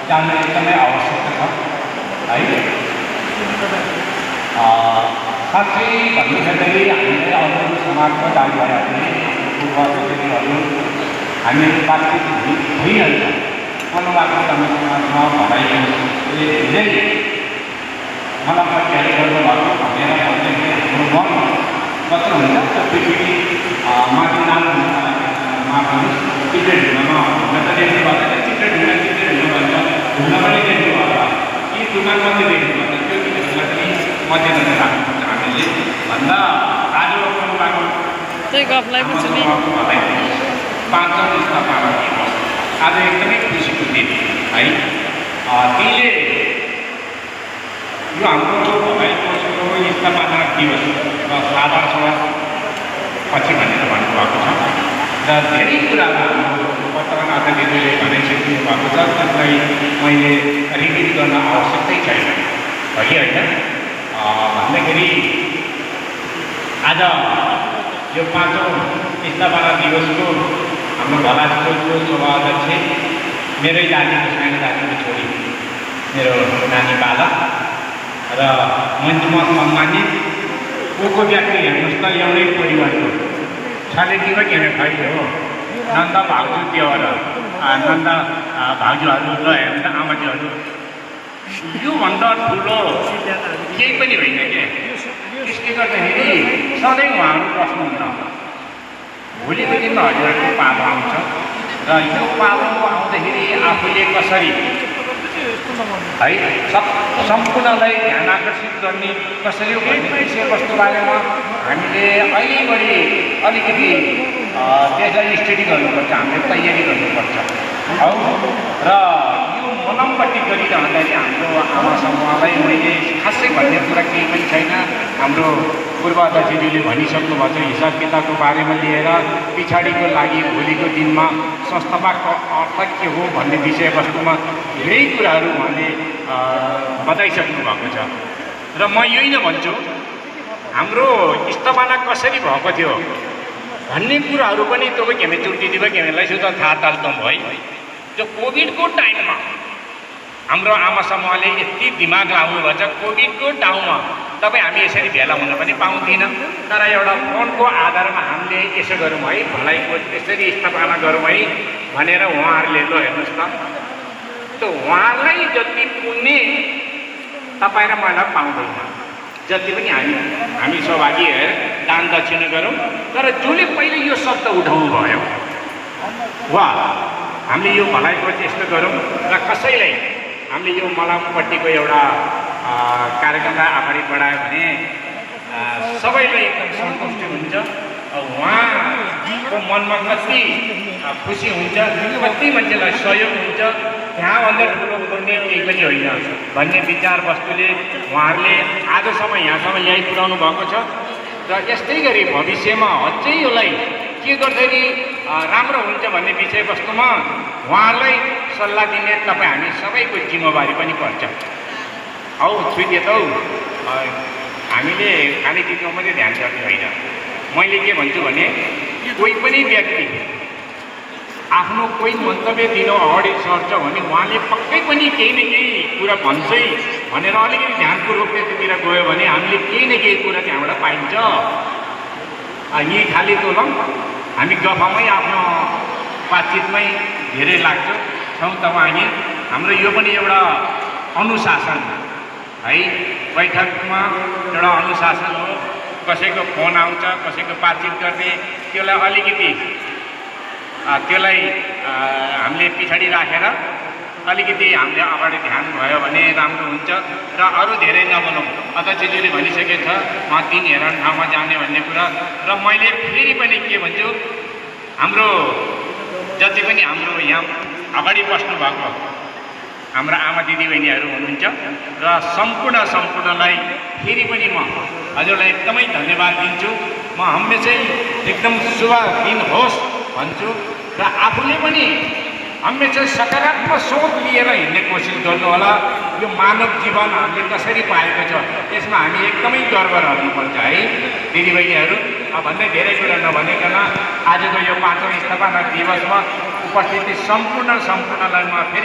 जान्नु एकदमै आवश्यक छ है। साँच्चै भन्नुपर्दाखेरि हामीले अरू समाजमा जानुभएपछि पूर्वजहरू हामीहरू बातचित भइहाल्छ। मनोवाक्य समाजमा भनाइले धेरै मलाई प्रत्याहार गर्नुभएको भनेर भन्दाखेरि हाम्रो मन कस्तो हुन्छ पृथ्वी माथि नाममा पनि चित्रे ढुङ्गामा हुन त देख्नु पर्दैन, चित्रे ढुङ्गा भन्छ, ढुङ्गा पनि देख्नु पर्छ, यी ढुङ्गा मात्रै देख्नु पर्छ, त्यो चित्रहरूलाई पनि मध्यनजर राख्नुपर्छ हामीले भन्दा आज गर्नुभएको पाँचौँ स्थापना दिवस आज एकदमै खुसीको दिन है। तिनले यो हाम्रो भएको स्थापना दिवस र साधारण सभा पछि भनेर भन्नुभएको छ र धेरै कुराहरू हाम्रो पत्रकार दिदीले भनिसक्नु भएको छ, त्यसलाई मैले रिपिट गर्न आवश्यकै छैन है होइन। भन्दाखेरि आज यो पाँचौँ स्थापना दिवसको हाम्रो भलासको सभाध्यक्ष मेरै दाजुको सानो दाजुको छोरी मेरो नानी बालक र म सम्मानित को व्यक्ति हेर्नुहोस् त एउटै परिवारको छालेटीमा के खै हो नन्द भाउजू देवर नन्द भाउजूहरू र हेर्नु आमाजीहरू योभन्दा ठुलो केही पनि होइन क्या। त्यसले गर्दाखेरि सधैँ उहाँहरू बस्नुहुन्छ। भोलिको दिनमा हजुरहरूको पालो आउँछ र यो पालो आउँदाखेरि आफूले कसरी है सम्पूर्णलाई ध्यान आकर्षित गर्ने कसरी हो भन्ने विषयवस्तु बारेमा हामीले अलिकति त्यसलाई स्टडी गर्नुपर्छ, हामीले तयारी गर्नुपर्छ हौ। र यो मलमपट्टि गरिरहँदाखेरि हाम्रो आमा समूहलाई मैले खासै भन्ने कुरा केही पनि छैन। हाम्रो पूर्वाध्यक्षज्यूले भनिसक्नु भएको छ हिसाब किताबको बारेमा लिएर पछाडिको लागि भोलिको दिनमा संस्थापकको अर्थ के हो भन्ने विषयवस्तुमा धेरै कुराहरू उहाँले बताइसक्नु भएको छ र म यही नै भन्छु, हाम्रो स्थापना कसरी भएको थियो भन्ने कुराहरू पनि तपाईँ केमे चुटिदिँदा केमेलाई सुधा थाहा ताल्छौँ है। त्यो कोभिडको टाइममा हाम्रो आमा समूहले यति दिमाग लाउनुभएको छ, कोभिडको ठाउँमा तपाईँ हामी यसरी भेला हुन पनि पाउँदिनँ, तर एउटा फोनको आधारमा हामीले यसो गरौँ है, भलाइको यसरी स्थापना गरौँ है भनेर उहाँहरूले ल हेर्नुहोस् त, त्यो उहाँलाई जति पुण्य तपाईँ र मलाई पाउँदैन, जति पनि हामी सहभागी भएर दान दक्षिणा गरौँ। तर जसले पहिले यो शब्द उठाउनु भयो वा हामीले यो भलाइको यस्तो गरौँ र कसैलाई हामीले यो मलमपट्टिको एउटा कार्यक्रमलाई अगाडि बढायो भने सबैलाई एकदम सन्तुष्टि हुन्छ। उहाँको मनमा कति खुसी हुन्छ, कति मान्छेलाई सहयोग हुन्छ, त्यहाँभन्दा ठुलो पुण्य केही पनि होइन भन्ने विचार वस्तुले उहाँहरूले आजसम्म यहाँसम्म ल्याइ पुर्याउनु भएको छ। र यस्तै गरी भविष्यमा अझै यसलाई के गर्दाखेरि राम्रो हुन्छ भन्ने विषयवस्तुमा उहाँहरूलाई सल्लाह दिने तपाईँ हामी सबैको जिम्मेवारी पनि पर्छ हौ। छुइदिए त हौ, हामीले खानेकुरामा मात्रै ध्यान गर्ने होइन। मैले के भन्छु भने कोही पनि व्यक्ति आफ्नो कोही मन्तव्य दिन अगाडि सर्छ भने उहाँले पक्कै पनि केही न केही कुरा भन्छै भनेर अलिकति ध्यानपूर्वक त्यतिर गयो भने हामीले केही न केही कुरा त्यहाँबाट पाइन्छ। यी खालि तोलम हामी गफमै आफ्नो बातचितमै धेरै लाग्छौँ तपाईँ हाम्रो यो पनि एउटा अनुशासन है। बैठकमा एउटा अनुशासन हो, कसैको फोन आउँछ, कसैको बातचित गर्ने, त्यसलाई अलिकति त्यसलाई हामीले पछाडि राखेर अलिकति हामीले अगाडि ध्यान भयो भने राम्रो हुन्छ र अरू धेरै नबोलौँ। अध्यक्षज्यूले भनिसकेको छ म 3 हेरन ठाउँमा जाने भन्ने कुरा र मैले फेरि पनि के भन्छु, हाम्रो जति पनि हाम्रो यहाँ अगाडि बस्नु भएको हाम्रो आमा दिदीबहिनीहरू हुनुहुन्छ र सम्पूर्णलाई फेरि पनि म हजुरलाई एकदमै धन्यवाद दिन्छु। म हमेसै एकदम शुभ दिन होस् भन्छु र आफूले पनि हमेसा सकारात्मक सोच लिएर हिँड्ने कोसिस गर्नु होला। यो मानव जीवन हामीले कसरी पाएको छ त्यसमा हामी एकदमै गर्व रहनुपर्छ है दिदीबहिनीहरू। भन्दै धेरै कुरा नभनिकन आजको यो 5औं स्थापना दिवसमा उपस्थिति सम्पूर्णलाई म फेरि